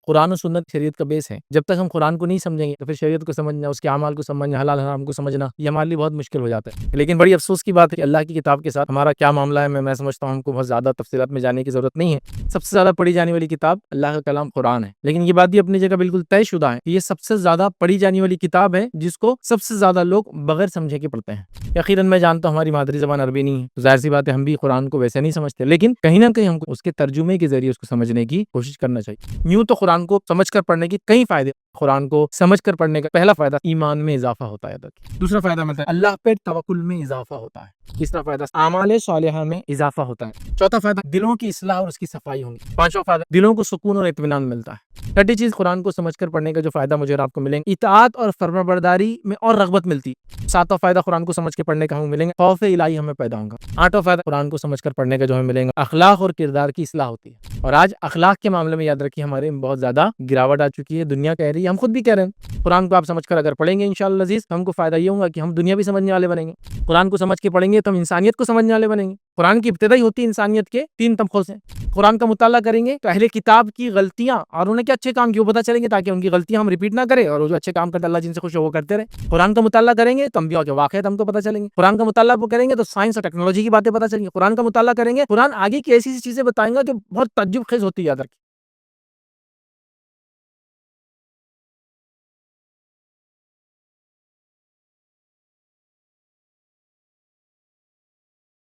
قرآن و سنت شریعت کا بیس ہے. جب تک ہم قرآن کو نہیں سمجھیں گے تو پھر شریعت کو سمجھنا، اس کے اعمال کو سمجھنا، حلال حرام کو سمجھنا یہ ہمارے لیے بہت مشکل ہو جاتا ہے. لیکن بڑی افسوس کی بات ہے کہ اللہ کی کتاب کے ساتھ ہمارا کیا معاملہ ہے میں سمجھتا ہوں ہم کو بہت زیادہ تفصیلات میں جانے کی ضرورت نہیں ہے. سب سے زیادہ پڑھی جانے والی کتاب اللہ کا کلام قرآن ہے. لیکن یہ بات بھی اپنی جگہ بالکل طے شدہ ہے کہ یہ سب سے زیادہ پڑھی جانے والی کتاب ہے جس کو سب سے زیادہ لوگ بغیر سمجھے کے پڑھتے ہیں. یقیناً میں جانتا ہوں ہماری مادری زبان عربی نہیں ہے، ظاہر سی بات ہے ہم بھی قرآن کو ویسے نہیں سمجھتے، لیکن کہیں نہ کہیں ہم کو اس کے ترجمے کے ذریعے اس کو سمجھنے کی کوشش کرنا چاہیے. یوں تو قرآن کو سمجھ کر پڑھنے کے کئی فائدے. قرآن کو سمجھ کر پڑھنے کا پہلا فائدہ ایمان میں اضافہ ہوتا ہے. دوسرا فائدہ مطلب اللہ پہ توکل میں اضافہ ہوتا ہے. تیسرا فائدہ اعمال صالحہ میں اضافہ ہوتا ہے. چوتھا فائدہ دلوں کی اصلاح اور اس کی صفائی ہوگی. پانچواں فائدہ دلوں کو سکون اور اطمینان ملتا ہے. چھٹی چیز قرآن کو سمجھ کر پڑھنے کا جو فائدہ مجھے اور آپ کو ملیں گے اطاعت اور فرمانبرداری میں اور رغبت ملتی. ساتواں فائدہ قرآن کو سمجھ کے پڑھنے کا ہمیں ملیں گے خوف الہی ہمیں پیدا ہوگا. آٹھواں فائدہ قرآن کو سمجھ کر پڑھنے کا جو ہمیں ملیں گا اخلاق اور کردار کی اصلاح ہوتی ہے. اور آج اخلاق کے معاملے میں یاد رکھیے ہمارے بہت زیادہ گراوٹ آ چکی ہے. دنیا کہہ رہی ہے، ہم خود بھی کہہ رہے ہیں. قرآن کو آپ سمجھ کر اگر پڑھیں گے انشاءاللہ عزیز ہم کو فائدہ یہ ہوگا کہ ہم دنیا بھی سمجھنے والے بنیں گے. قرآن کو سمجھ کے پڑھیں گے تو ہم انسانیت کو سمجھنے والے بنیں گے. قرآن کی ابتدا ہی ہوتی ہے انسانیت کے 3 طبقوں سے. قرآن کا مطالعہ کریں گے تو اہل کتاب کی غلطیاں اور انہیں کیا اچھے کام کیوں پتہ چلیں گے تاکہ ان کی غلطیاں ہم ریپیٹ نہ کریں اور جو اچھے کام کرتے اللہ جن سے خوش ہو وہ کرتے رہیں. قرآن کا مطالعہ کریں گے تو انبیاء کے واقعات ہم کو پتہ چلیں گے. قرآن کا مطالعہ کریں گے تو سائنس اور ٹیکنالوجی کی باتیں پتہ چلیں گی. قرآن کا مطالعہ کریں گے قرآن آگے کی ایسی چیزیں بتائیں گا جو بہت تعجب خیز ہوتی ہے. یاد رکھیں